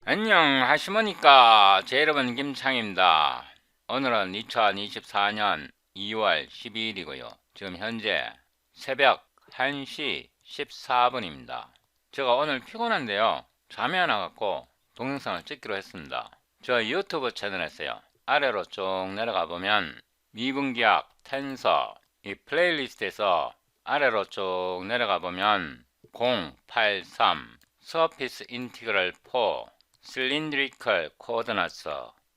안녕하시모니까. 제 이름은 김창입니다. 오늘은 2024년 2월 12일이고요. 지금 현재 새벽 1시 14분입니다. 제가 오늘 피곤한데요. 잠이 안 와갖고 동영상을 찍기로 했습니다. 저 유튜브 채널에서요. 아래로 쭉 내려가 보면 미분기약, 텐서, 이 플레이리스트에서 아래로 쭉 내려가 보면 083, 서피스 인티그럴 4, cylindrical coordinates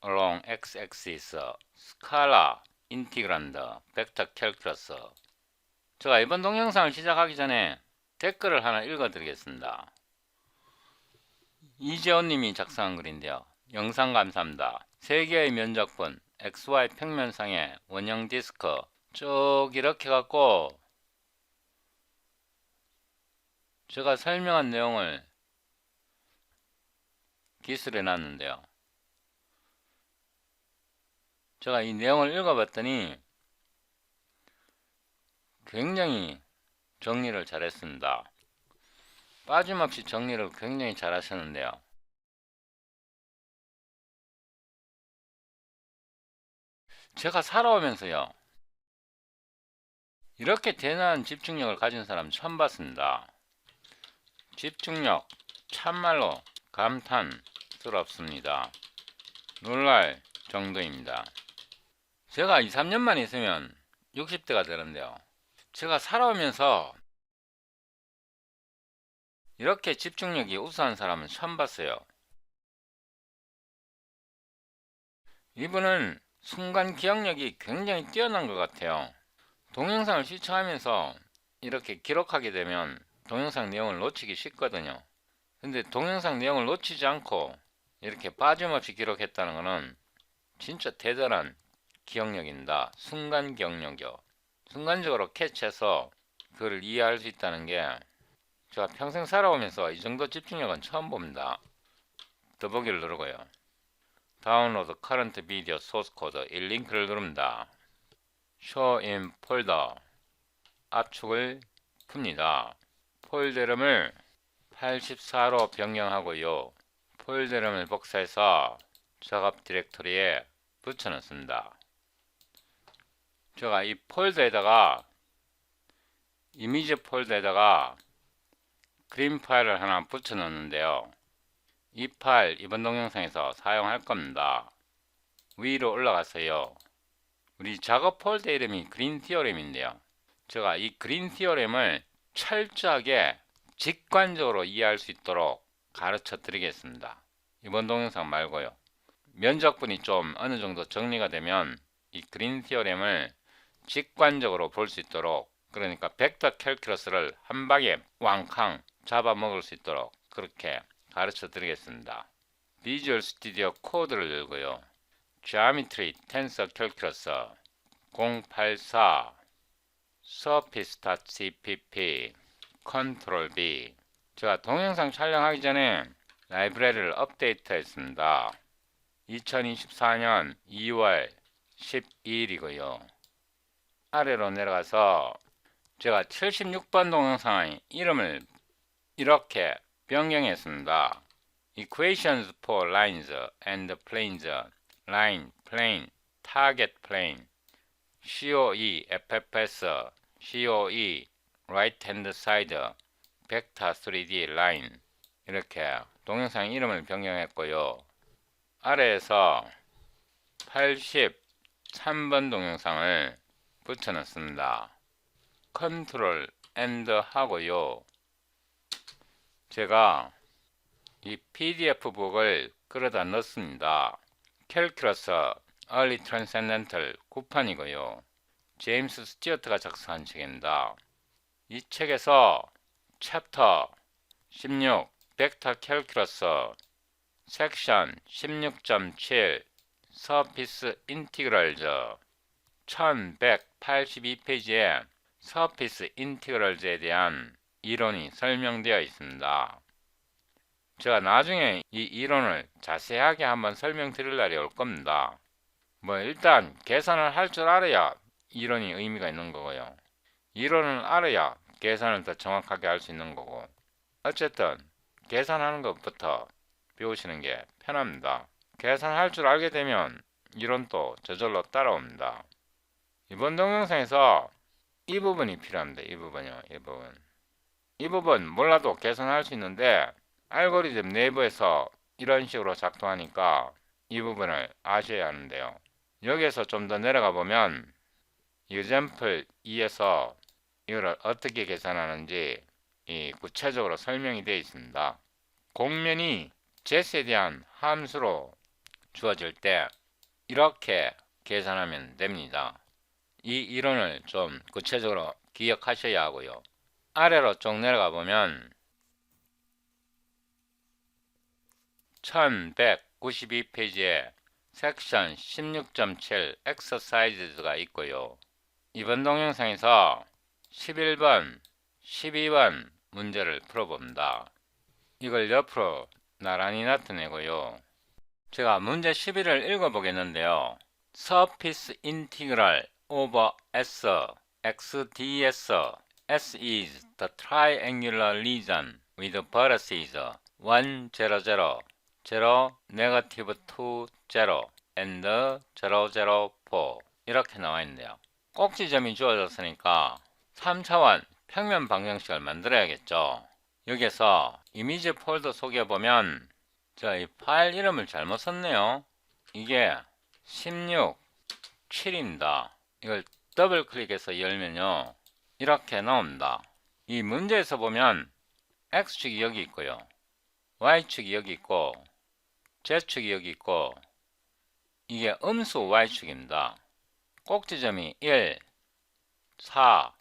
along x-axis, 스칼라, 인티그란드, 벡터 캘큘러스. 제가 이번 동영상을 시작하기 전에 댓글을 하나 읽어드리겠습니다. 이재원님이 작성한 글인데요. 영상 감사합니다. 세 개의 면적분 XY 평면상의 원형 디스크 쭉 이렇게 갖고 제가 설명한 내용을 기술해 놨는데요. 제가 이 내용을 읽어봤더니 굉장히 정리를 잘했습니다. 빠짐없이 정리를 굉장히 잘하셨는데요. 제가 살아오면서요. 이렇게 대단한 집중력을 가진 사람 처음 봤습니다. 집중력 참말로 감탄스럽습니다. 놀랄 정도입니다. 제가 2, 3년만 있으면 60대가 되는데요. 제가 살아오면서 이렇게 집중력이 우수한 사람은 처음 봤어요. 이분은 순간 기억력이 굉장히 뛰어난 것 같아요. 동영상을 시청하면서 이렇게 기록하게 되면 동영상 내용을 놓치기 쉽거든요. 근데 동영상 내용을 놓치지 않고 이렇게 빠짐없이 기록했다는 것은 진짜 대단한 기억력입니다. 순간 기억력이요. 순간적으로 캐치해서 그걸 이해할 수 있다는 게 제가 평생 살아오면서 이 정도 집중력은 처음 봅니다. 더보기를 누르고요. 다운로드 커런트 비디오 소스 코드 이 링크를 누릅니다. Show in folder 압축을 풉니다. 폴더 이름을 84로 변경하고요. 폴더 이름을 복사해서 작업 디렉토리에 붙여넣습니다. 제가 이 폴더에다가 이미지 폴더에다가 그림 파일을 하나 붙여넣는데요. 이 파일 이번 동영상에서 사용할 겁니다. 위로 올라가서요. 우리 작업 폴더 이름이 그린 티어렘인데요. 제가 이 그린 티어렘을 철저하게 직관적으로 이해할 수 있도록 가르쳐 드리겠습니다. 이번 동영상 말고요. 면적분이 좀 어느 정도 정리가 되면 이 그린 티어렘을 직관적으로 볼 수 있도록, 그러니까 벡터 캘큘러스를 한 방에 왕캉 잡아먹을 수 있도록 그렇게 가르쳐 드리겠습니다. 비주얼 스튜디오 코드를 열고요. Geometry Tensor Calculus 084 surface.cpp Ctrl B. 제가 동영상 촬영하기 전에 라이브러리를 업데이트 했습니다. 2024년 2월 12일이고요. 아래로 내려가서 제가 76번 동영상의 이름을 이렇게 변경했습니다. Equations for lines and planes, line, plane, target plane, COE, FFS, COE, right hand side, vector 3D line 이렇게 동영상 이름을 변경했고요. 아래에서 83번 동영상을 붙여넣습니다. 컨트롤 엔드 하고요. 제가 이 PDF북을 끌어다 넣습니다. 캘큘러스 Early Transcendental 9판이고요. 제임스 스튜어트가 작성한 책입니다. 이 책에서 챕터 16 벡터 캘큘러스 섹션 16.7 서피스 인티그럴즈 1182페이지에 서피스 인티그럴즈에 대한 이론이 설명되어 있습니다. 제가 나중에 이 이론을 자세하게 한번 설명드릴 날이 올 겁니다. 일단 계산을 할 줄 알아야 이론이 의미가 있는 거고요. 이론을 알아야 계산을 더 정확하게 할 수 있는 거고, 어쨌든 계산하는 것부터 배우시는 게 편합니다. 계산할 줄 알게 되면 이론도 저절로 따라옵니다. 이번 동영상에서 이 부분이 필요합니다. 이 부분이요. 이 부분 몰라도 계산할 수 있는데 알고리즘 내부에서 이런 식으로 작동하니까 이 부분을 아셔야 하는데요. 여기에서 좀 더 내려가 보면 example 2에서 이거를 어떻게 계산하는지 구체적으로 설명이 되어 있습니다. 공면이 z에 대한 함수로 주어질 때 이렇게 계산하면 됩니다. 이 이론을 좀 구체적으로 기억하셔야 하고요. 아래로 쭉 내려가 보면 1192페이지에 섹션 16.7 exercises가 있고요. 이번 동영상에서 11번, 12번 문제를 풀어봅니다. 이걸 옆으로 나란히 나타내고요. 제가 문제 11을 읽어보겠는데요. Surface integral over S, x ds, S is the triangular region with vertices 1, 0, 0, 0, negative 2, 0, and 0, 0, 4 이렇게 나와 있는데요. 꼭지점이 주어졌으니까 3차원 평면 방정식을 만들어야겠죠. 여기에서 이미지 폴더 속에 보면 제가 이 파일 이름을 잘못 썼네요. 이게 16, 7입니다. 이걸 더블 클릭해서 열면요. 이렇게 나옵니다. 이 문제에서 보면 X축이 여기 있고요. Y축이 여기 있고 Z축이 여기 있고 이게 음수 Y축입니다. 꼭지점이 1, 4,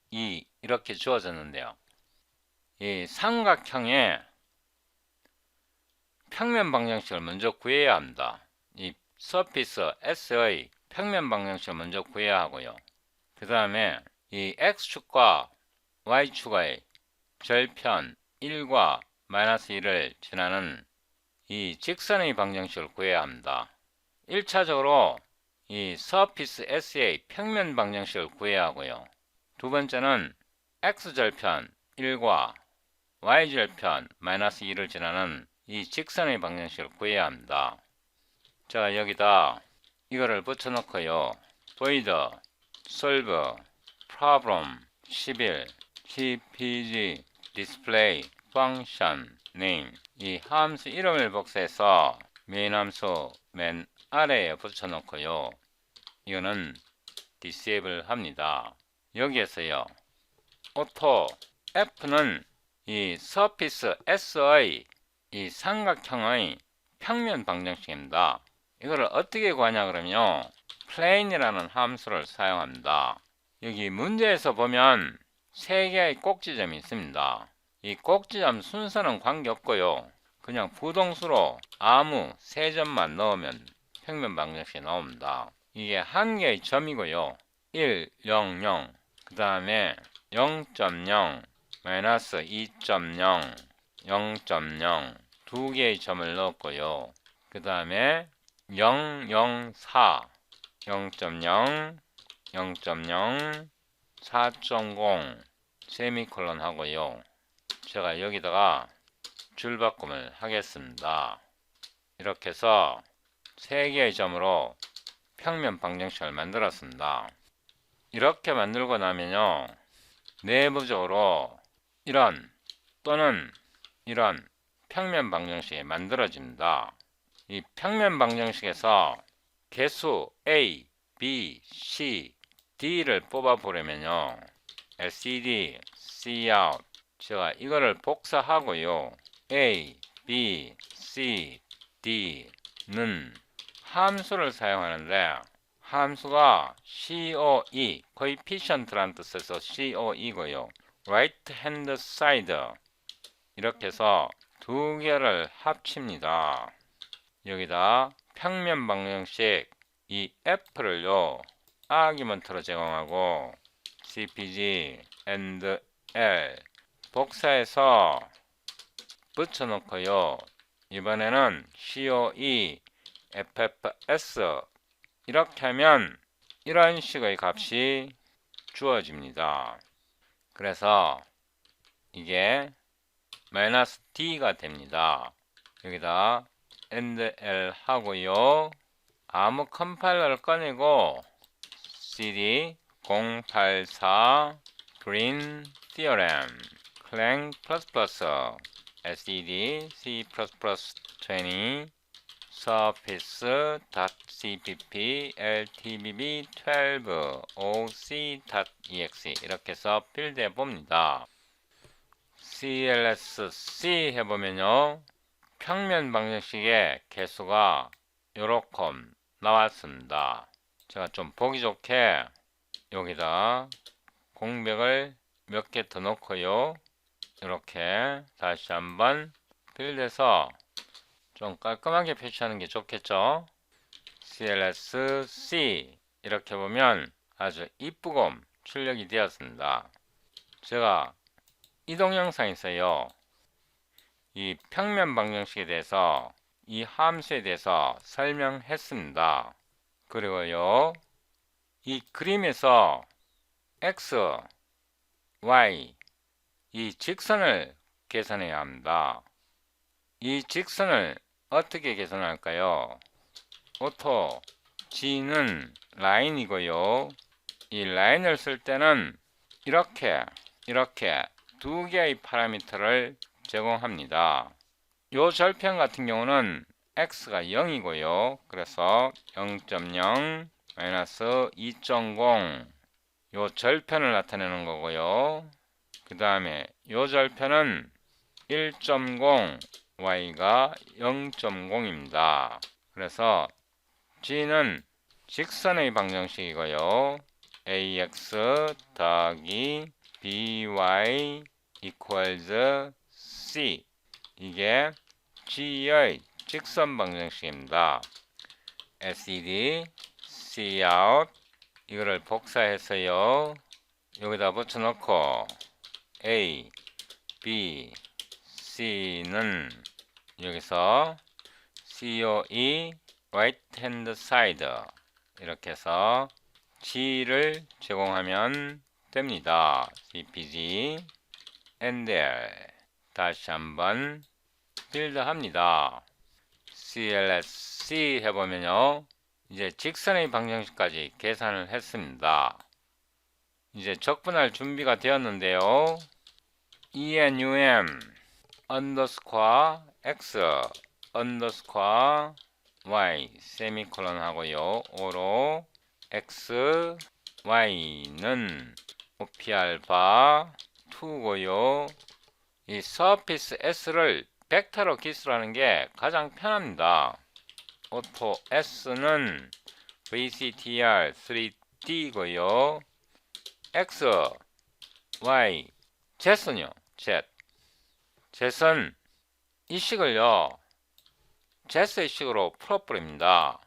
2 이렇게 주어졌는데요. 이 삼각형의 평면 방정식을 먼저 구해야 합니다. 이 서피스 S의 평면 방정식을 먼저 구해야 하고요. 그 다음에 이 X축과 Y축의 절편 1과 마이너스 1을 지나는 이 직선의 방정식을 구해야 합니다. 1차적으로 이 서피스 S의 평면 방정식을 구해야 하고요. 두 번째는 X절편 1과 Y절편 마이너스 2를 지나는 이 직선의 방정식을 구해야 합니다. 자, 여기다 이거를 붙여놓고요. void solve problem 11 cpg display function name 이 함수 이름을 복사해서 메인 함수 맨 아래에 붙여놓고요. 이거는 disable 합니다. 여기에서요. auto F는 이 서피스 S의 이 삼각형의 평면 방정식입니다. 이거를 어떻게 구하냐 그러면요. plane이라는 함수를 사용합니다. 여기 문제에서 보면 3개의 꼭지점이 있습니다. 이 꼭지점 순서는 관계없고요. 그냥 부동수로 아무 3점만 넣으면 평면 방정식이 나옵니다. 이게 한 개의 점이고요. 1, 0, 0. 그 다음에 0.0, 마이너스 2.0, 0.0 두 개의 점을 넣었고요. 그 다음에 0, 0, 4, 0.0, 0.0, 4.0 세미콜론 하고요. 제가 여기다가 줄바꿈을 하겠습니다. 이렇게 해서 3개의 점으로 평면 방정식을 만들었습니다. 이렇게 만들고 나면요. 내부적으로 이런 또는 이런 평면 방정식이 만들어집니다. 이 평면 방정식에서 개수 A, B, C, D를 뽑아 보려면요. LCD, Cout 제가 이거를 복사하고요. A, B, C, D는 함수를 사용하는데 함수가 COE, coefficient라는 뜻에서 COE고요. right hand side 이렇게 해서 두 개를 합칩니다. 여기다 평면 방정식 이 F를요. 아기먼트로 제공하고 CPG and L 복사해서 붙여놓고요. 이번에는 COE FFS 이렇게 하면 이런 식의 값이 주어집니다. 그래서 이게 마이너스 D가 됩니다. 여기다 endl 하고요. 아무 컴파일러를 꺼내고 cd 084 green theorem clang++ sed c++20 surface.cpp ltbb12 oc.exe 이렇게 해서 빌드해 봅니다. clsc 해보면요, 평면 방정식의 개수가 요렇게 나왔습니다. 제가 좀 보기 좋게 여기다 공백을 몇 개 더 넣고요, 이렇게 다시 한번 빌드해서 좀 깔끔하게 표시하는 게 좋겠죠. clsc 이렇게 보면 아주 이쁘고 출력이 되었습니다. 제가 이 동영상에서요, 이 평면 방정식에 대해서 이 함수에 대해서 설명했습니다. 그리고요, 이 그림에서 x, y 이 직선을 계산해야 합니다. 이 직선을 어떻게 계산할까요? 오토 g는 라인이고요, 이 라인을 쓸 때는 이렇게 두 개의 파라미터를 제공합니다. 요 절편 같은 경우는 x가 0이고요. 그래서 0.0 마이너스 2.0 요 절편을 나타내는 거고요. 그 다음에 요 절편은 1.0 y가 0.0입니다. 그래서 g는 직선의 방정식이고요. ax 더하기 by equals c 이게 g의 직선 방정식입니다. sed cout 이거를 복사해서요, 여기다 붙여놓고 a, b, c는 여기서 coe right hand side 이렇게 해서 g를 제공하면 됩니다. cpg endl 다시 한번 빌드 합니다. clsc 해보면요, 이제 직선의 방정식까지 계산을 했습니다. 이제 적분할 준비가 되었는데요, enum underscore x underscore y 세미콜론 하고요, 오로 x y는 OP알파 2고요. 이 서피스 S를 벡터로 기술하는 게 가장 편합니다. 오토 S는 VCTR 3D고요. X, Y, Z는요, Z는 이 식을요, Z의 식으로 풀어버립니다.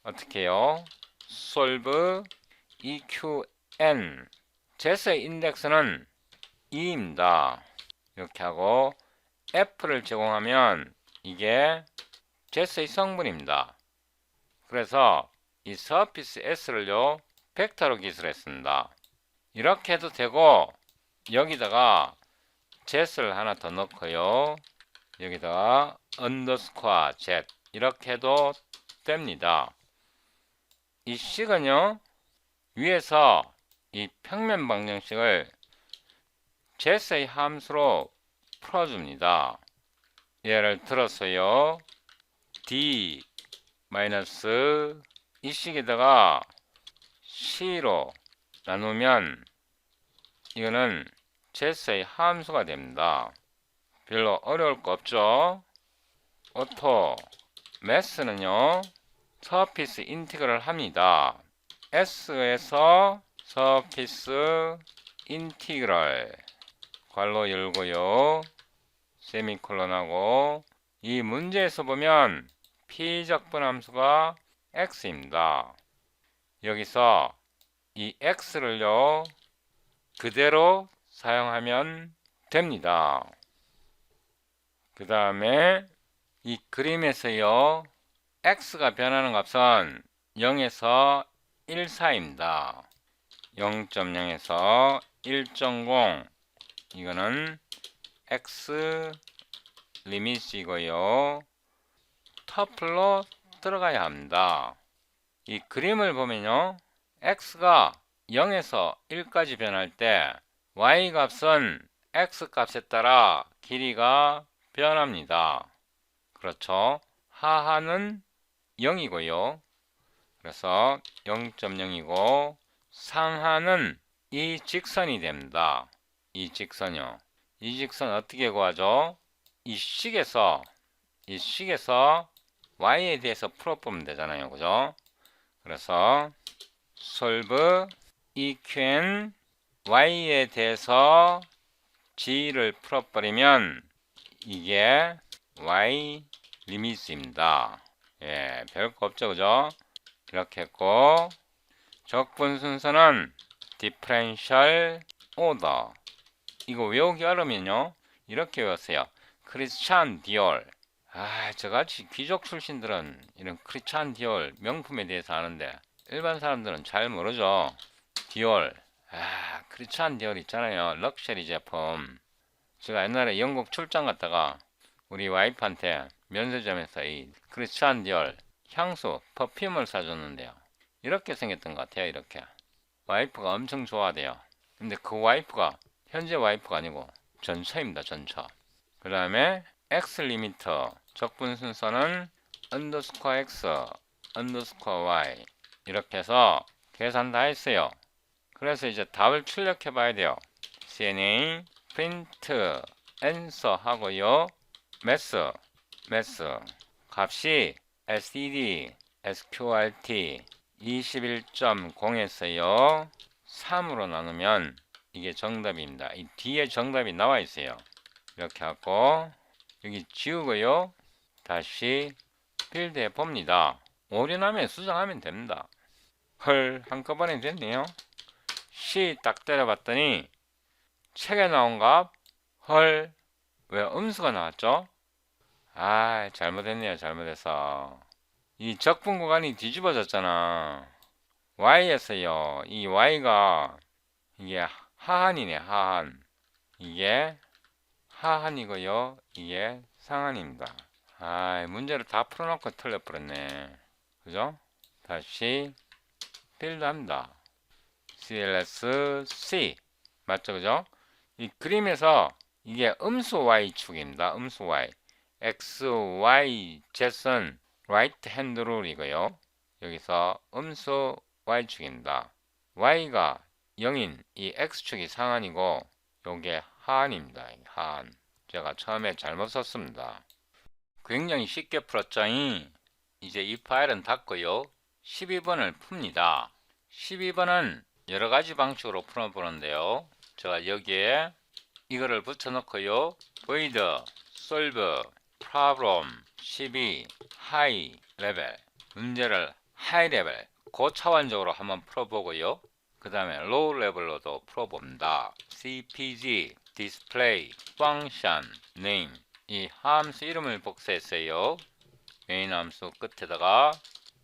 어떻게요? solve EQN Z의 인덱스는 2입니다. 이렇게 하고 F를 제공하면 이게 Z의 성분입니다. 그래서 이 서피스 S를요, 벡터로 기술했습니다. 이렇게 해도 되고, 여기다가 Z를 하나 더 넣고요, 여기다가 언더스코어 Z 이렇게 해도 됩니다. 이 식은요, 위에서 이 평면 방정식을 Z의 함수로 풀어줍니다. 예를 들어서요, D 마이너스 이 식에다가 C로 나누면 이거는 Z의 함수가 됩니다. 별로 어려울 거 없죠? 오토 매스는요, 서피스 인티그럴 합니다. S에서 서피스 인티그럴 괄호 열고요, 세미콜론하고, 이 문제에서 보면 P적분 함수가 X입니다. 여기서 이 X를요, 그대로 사용하면 됩니다. 그 다음에 이 그림에서요, X가 변하는 값은 0에서 1 사이입니다. 0.0에서 1.0 이거는 X 리밋이고요. 터플로 들어가야 합니다. 이 그림을 보면요, x가 0에서 1까지 변할 때 y 값은 x 값에 따라 길이가 변합니다. 그렇죠? 하하는 0이고요. 그래서 0.0이고 상하는 이 직선이 됩니다. 이 직선이요. 이 직선 어떻게 구하죠? 이 식에서 y에 대해서 풀어보면 되잖아요. 그죠? 그래서 solve eqn y에 대해서 g를 풀어버리면 이게 y 리미트입니다. 예, 별거 없죠. 그죠? 이렇게 했고, 적분 순서는 differential order. 이거 외우기 어려우면요, 이렇게 외웠어요. 크리스찬 디올. 저같이 귀족 출신들은 이런 크리스찬 디올 명품에 대해서 아는데 일반 사람들은 잘 모르죠. 디올. 크리스찬 디올 있잖아요. 럭셔리 제품. 제가 옛날에 영국 출장 갔다가 우리 와이프한테 면세점에서 이 크리스찬 디올 향수, 퍼퓸을 사줬는데요. 이렇게 생겼던 것 같아요. 이렇게. 와이프가 엄청 좋아하대요. 근데 그 와이프가 현재 와이프가 아니고 전처입니다. 전처. 그 다음에 x 리미트 적분 순서는 underscore x, underscore y 이렇게 해서 계산 다 했어요. 그래서 이제 답을 출력해 봐야 돼요. cna print answer 하고요. math 값이 std sqrt 21.0에서요 3으로 나누면 이게 정답입니다. 이 뒤에 정답이 나와 있어요. 이렇게 하고 여기 지우고요. 다시 필드해 봅니다. 오류나면 수정하면 됩니다. 헐, 한꺼번에 됐네요. C 딱 때려봤더니 책에 나온 값 헐, 왜 음수가 나왔죠? 잘못했네요. 잘못해서 이 적분 구간이 뒤집어졌잖아. y에서요 이 y가 이게 하한이네. 하한. 이게 하한이고요. 이게 상한입니다. 문제를 다 풀어놓고 틀려버렸네. 그죠? 다시 필드합니다. CLS-C 맞죠? 그죠? 이 그림에서 이게 음수 Y축입니다. 음수 Y. X, Y, Z은 right hand rule이고요. 여기서 음수 Y축입니다. Y가 0인 이 X축이 상한이고 요게 하한입니다. 하한. 제가 처음에 잘못 썼습니다. 굉장히 쉽게 풀었죠잉. 이제 이 파일은 닫고요. 12번을 풉니다. 12번은 여러가지 방식으로 풀어보는데요. 제가 여기에 이거를 붙여놓고요. void solve problem 12 high level 문제를 high level 고차원적으로 한번 풀어보고요. 그 다음에 low level로도 풀어봅니다. cpg display function name 이 함수 이름을 복사했어요. 메인 함수 끝에다가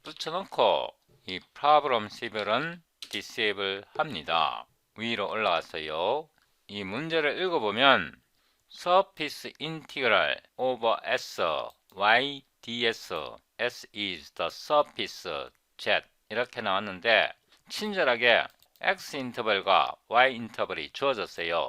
붙여놓고 이 problem 11은 disable 합니다. 위로 올라갔어요. 이 문제를 읽어보면 surface integral over s y ds s is the surface z 이렇게 나왔는데 친절하게 x 인터벌과 y 인터벌이 주어졌어요.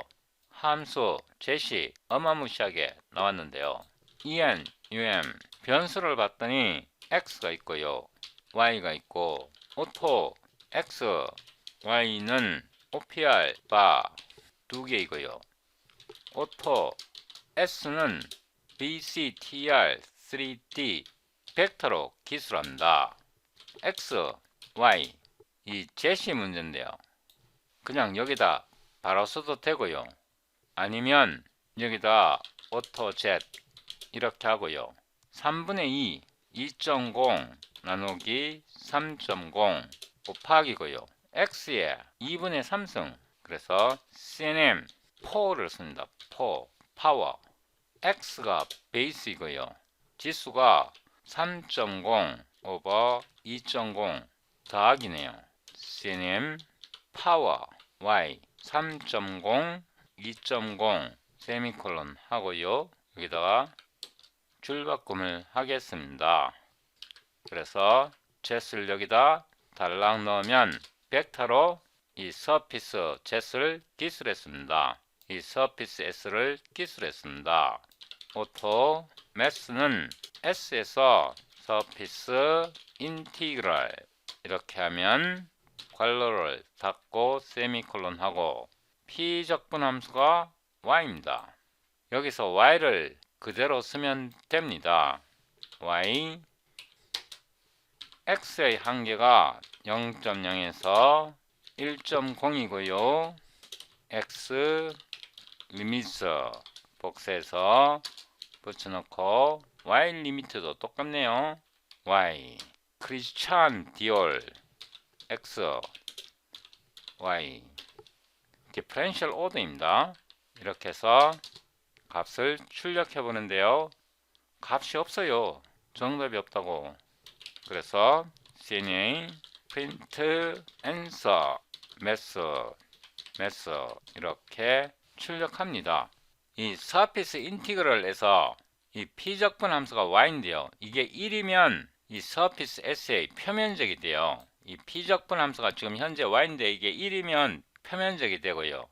함수 z이 어마무시하게 나왔는데요. en, um 변수를 봤더니 x가 있고요. y가 있고 오토 x, y는 OPR 바 두 개이고요. 오토 S는 BCTR 3D 벡터로 기술합니다. X, Y 이 제시 문제인데요. 그냥 여기다 바로 써도 되고요. 아니면 여기다 오토 Z 이렇게 하고요. 3분의 2 2.0 나누기 3.0 곱하기고요. X에 2분의 3승 그래서 CNM 4를 씁니다. 4 파워 X가 베이스이고요. 지수가 3.0 오버 2.0 더하기네요. CNM 파워 Y 3.0 2.0 세미콜론 하고요. 여기다가 줄바꿈을 하겠습니다. 그래서 Z를 여기다 달랑 넣으면 벡터로 이 서피스 Z를 기술했습니다. 이 서피스 S를 기술했습니다. 오토 매스는 S에서 서피스 인티그랄 이렇게 하면 괄호를 닫고 세미콜론 하고 P적분 함수가 Y입니다. 여기서 Y를 그대로 쓰면 됩니다. Y X의 한계가 0.0에서 1.0이고요. X 리미트 복사해서 붙여놓고 Y 리미트도 똑같네요. Y 크리스찬 디올 X Y 디퍼런셜 오더입니다. 이렇게 해서 값을 출력해 보는데요. 값이 없어요. 정답이 없다고. 그래서 CNA print answer 매스 이렇게 출력합니다. 이 서피스 인티그럴에서 이 P적분 함수가 Y인데요. 이게 1이면 이 서피스 S의 표면적이 돼요. 이 P적분 함수가 지금 현재 Y인데 이게 1이면 표면적이 되고요.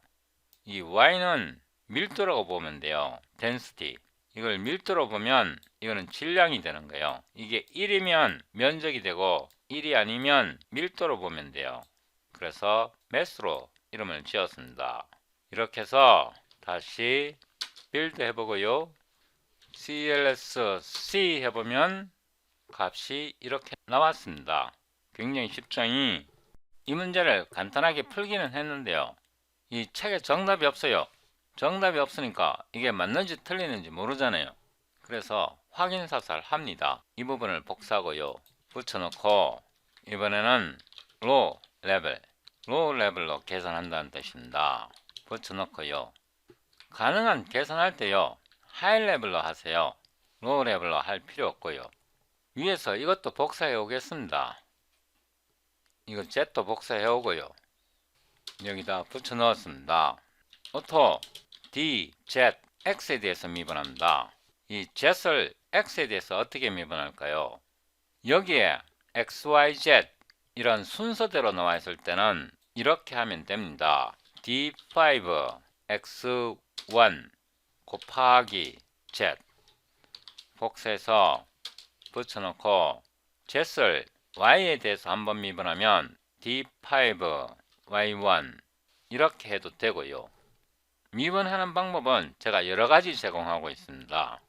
이 Y는 밀도라고 보면 돼요. density. 이걸 밀도로 보면 이거는 질량이 되는 거예요. 이게 1이면 면적이 되고 1이 아니면 밀도로 보면 돼요. 그래서 매스로 이름을 지었습니다. 이렇게 해서 다시 빌드 해보고요. CLS-C 해보면 값이 이렇게 나왔습니다. 굉장히 쉽죠? 이 문제를 간단하게 풀기는 했는데요. 이 책에 정답이 없어요. 정답이 없으니까 이게 맞는지 틀리는지 모르잖아요. 그래서 확인사살 합니다. 이 부분을 복사하고요. 붙여놓고 이번에는 로우 레벨로 계산한다는 뜻입니다. 붙여놓고요. 가능한 계산할 때요. 하이 레벨로 하세요. 로우 레벨로 할 필요 없고요. 위에서 이것도 복사해 오겠습니다. 이거 Z도 복사해 오고요. 여기다 붙여 넣었습니다. 오토 D, Z, X에 대해서 미분합니다. 이 Z를 X에 대해서 어떻게 미분할까요? 여기에 X, Y, Z 이런 순서대로 나와 있을 때는 이렇게 하면 됩니다. D5 X1 곱하기 Z 복사해서 붙여놓고 Z를 Y에 대해서 한번 미분하면 D5 Y1 이렇게 해도 되고요. 미분하는 방법은 제가 여러가지 제공하고 있습니다.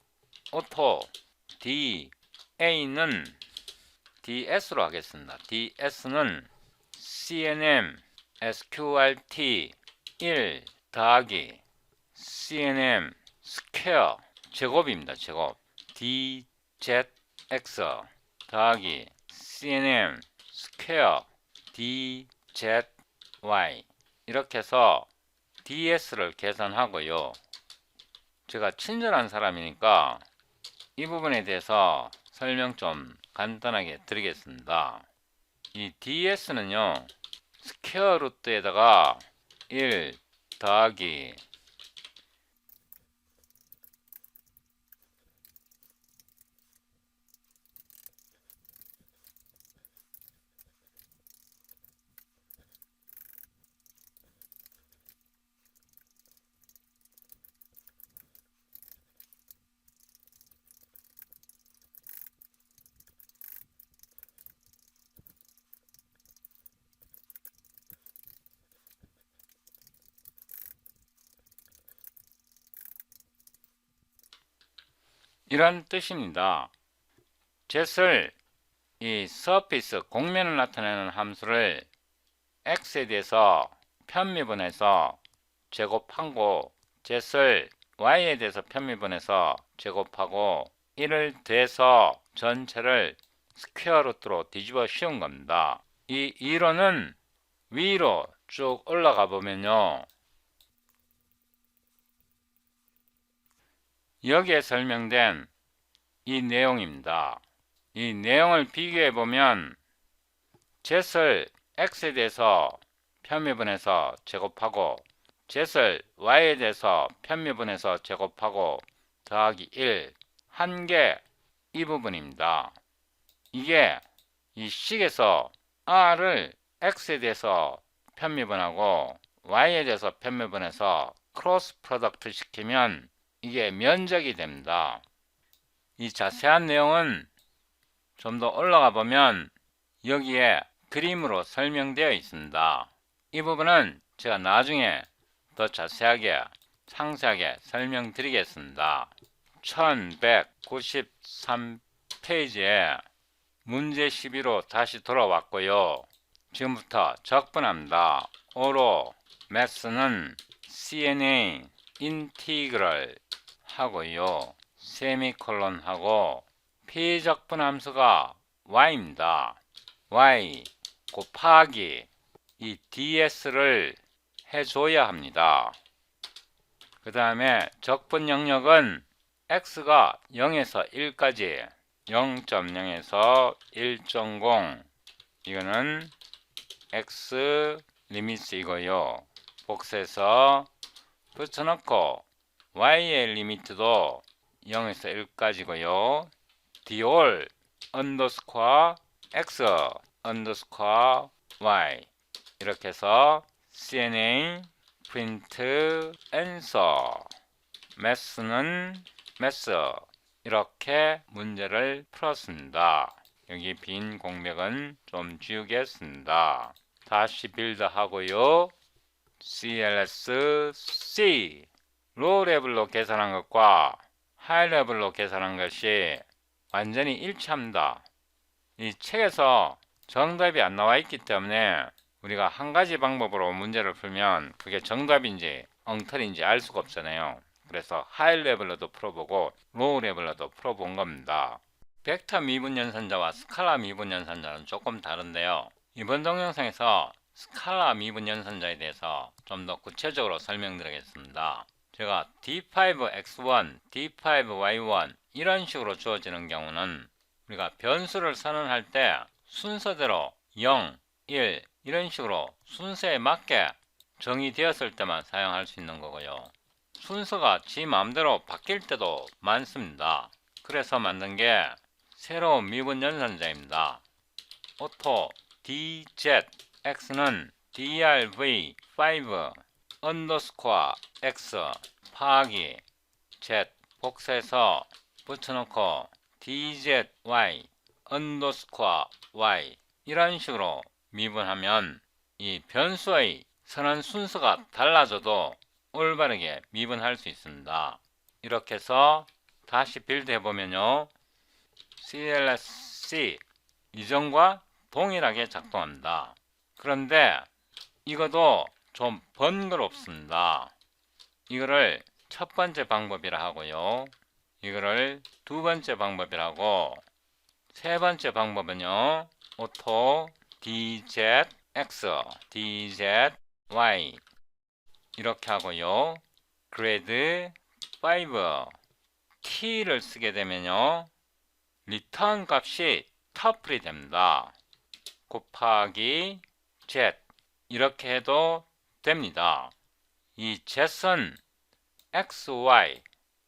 오토 DA는 DS로 하겠습니다. DS는 CNM SQRT 1 더하기 CNM 스퀘어 제곱입니다. 제곱 DZX 더하기 CNM 스퀘어 DZY 이렇게 해서 DS를 계산하고요. 제가 친절한 사람이니까 이 부분에 대해서 설명 좀 간단하게 드리겠습니다. 이 DS는요. 스퀘어 루트에다가 1 더하기 이런 뜻입니다. Z를 이 서피스 공면을 나타내는 함수를 X에 대해서 편미분해서 제곱하고 Z를 Y에 대해서 편미분해서 제곱하고 1을 더해서 전체를 스퀘어 루트로 뒤집어 씌운 겁니다. 이 이론은 위로 쭉 올라가 보면요. 여기에 설명된 이 내용입니다. 이 내용을 비교해 보면 Z를 X에 대해서 편미분해서 제곱하고 Z를 Y에 대해서 편미분해서 제곱하고 더하기 1 한 개 이 부분입니다. 이게 이 식에서 r을 x에 대해서 편미분하고 y에 대해서 편미분해서 크로스 프로덕트 시키면 이게 면적이 됩니다. 이 자세한 내용은 좀 더 올라가 보면 여기에 그림으로 설명되어 있습니다. 이 부분은 제가 나중에 더 자세하게 상세하게 설명드리겠습니다. 1193페이지에 문제 12로 다시 돌아왔고요. 지금부터 적분합니다. 오로 매스는 CNA 인티그럴 하고요. 세미콜론 하고 피적분 함수가 y입니다. y 곱하기 이 ds를 해줘야 합니다. 그 다음에 적분 영역은 x가 0에서 1까지 0.0에서 1.0 이거는 x 리미트이고요. 복사해서 붙여넣고 y의 리미트도 0에서 1까지고요. d올 언더스코어 x 언더스코어 y 이렇게 해서 cna 프린트 앤서 매스는 매스 이렇게 문제를 풀었습니다. 여기 빈 공백은 좀 지우겠습니다. 다시 빌드 하고요. CLS-C 로우 레벨로 계산한 것과 하이 레벨로 계산한 것이 완전히 일치합니다. 이 책에서 정답이 안 나와 있기 때문에 우리가 한 가지 방법으로 문제를 풀면 그게 정답인지 엉터리인지 알 수가 없잖아요. 그래서 하이 레벨로도 풀어보고 로우 레벨로도 풀어본 겁니다. 벡터 미분 연산자와 스칼라 미분 연산자는 조금 다른데요. 이번 동영상에서 스칼라 미분 연산자에 대해서 좀 더 구체적으로 설명드리겠습니다. 제가 D5X1, D5Y1 이런 식으로 주어지는 경우는 우리가 변수를 선언할 때 순서대로 0, 1 이런 식으로 순서에 맞게 정의되었을 때만 사용할 수 있는 거고요. 순서가 지 마음대로 바뀔 때도 많습니다. 그래서 만든 게 새로운 미분 연산자입니다. 오토 DZ X는 DRV5 언더스코어 X 파하기 Z 복사해서 붙여놓고 DZY 언더스코어 Y 이런 식으로 미분하면 이 변수의 선언 순서가 달라져도 올바르게 미분할 수 있습니다. 이렇게 해서 다시 빌드 해보면요. CLS-C 이전과 동일하게 작동합니다. 그런데 이것도 좀 번거롭습니다. 이거를 첫 번째 방법이라 하고요. 이거를 두 번째 방법이라고 세 번째 방법은요. 오토 DZX, DZY 이렇게 하고요. 그레이드 5 T를 쓰게 되면요. 리턴 값이 터플이 됩니다. 곱하기 Z 이렇게 해도 됩니다. 이 Z은 XY,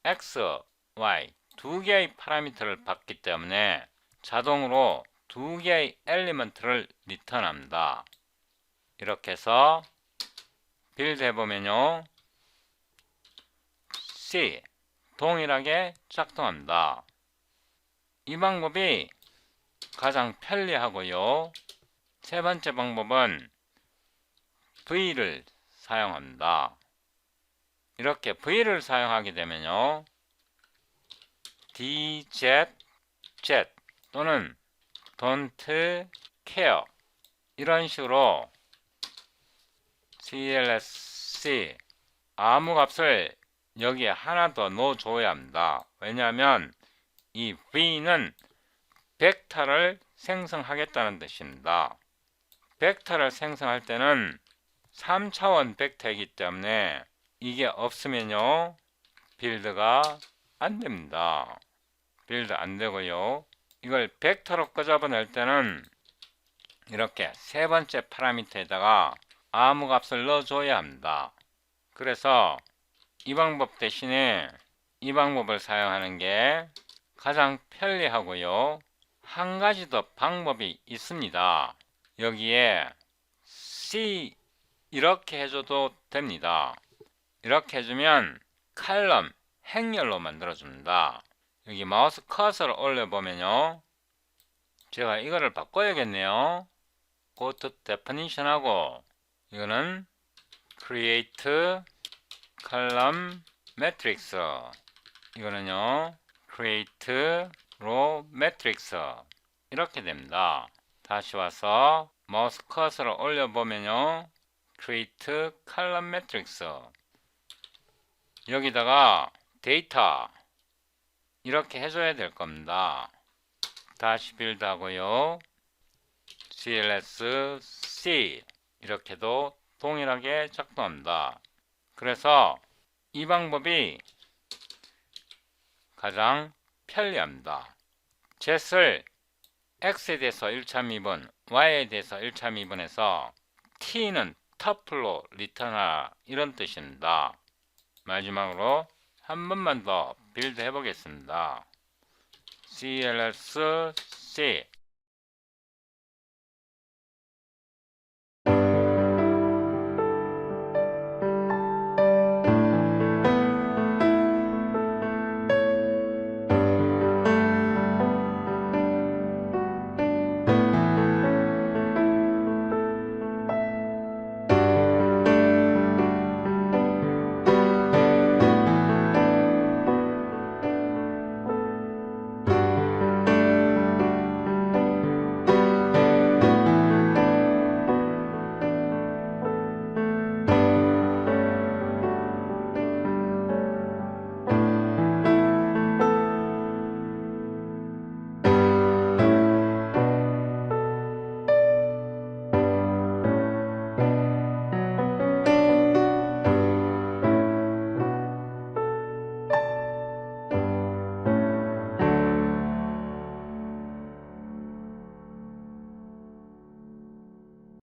XY 두 개의 파라미터를 받기 때문에 자동으로 두 개의 엘리먼트를 리턴합니다. 이렇게 해서 빌드 해보면요. C 동일하게 작동합니다. 이 방법이 가장 편리하고요. 세 번째 방법은 V를 사용합니다. 이렇게 V를 사용하게 되면요. DZ 또는 Don't Care 이런 식으로 CLS-C 아무 값을 여기에 하나 더 넣어줘야 합니다. 왜냐하면 이 V는 벡터를 생성하겠다는 뜻입니다. 벡터를 생성할 때는 3차원 벡터이기 때문에 이게 없으면요. 빌드가 안 됩니다. 빌드 안 되고요. 이걸 벡터로 끄집어낼 때는 이렇게 세 번째 파라미터에다가 아무 값을 넣어줘야 합니다. 그래서 이 방법 대신에 이 방법을 사용하는 게 가장 편리하고요. 한 가지 더 방법이 있습니다. 여기에 C 이렇게 해줘도 됩니다. 이렇게 해주면 칼럼 행렬로 만들어줍니다. 여기 마우스 커서를 올려보면요. 제가 이거를 바꿔야겠네요. Go to Definition 하고 이거는 Create Column Matrix, 이거는요 Create Row Matrix 이렇게 됩니다. 다시 와서 마우스 커서를 올려보면요 Create Column Matrix, 여기다가 데이터 이렇게 해줘야 될 겁니다. 다시 빌드 하고요. CLS C 이렇게도 동일하게 작동합니다. 그래서 이 방법이 가장 편리합니다. Z을 X에 대해서 1차 미분, Y에 대해서 1차 미분해서 T는 터플로 리턴하라 이런 뜻입니다. 마지막으로 한 번만 더 빌드 해보겠습니다. CLS C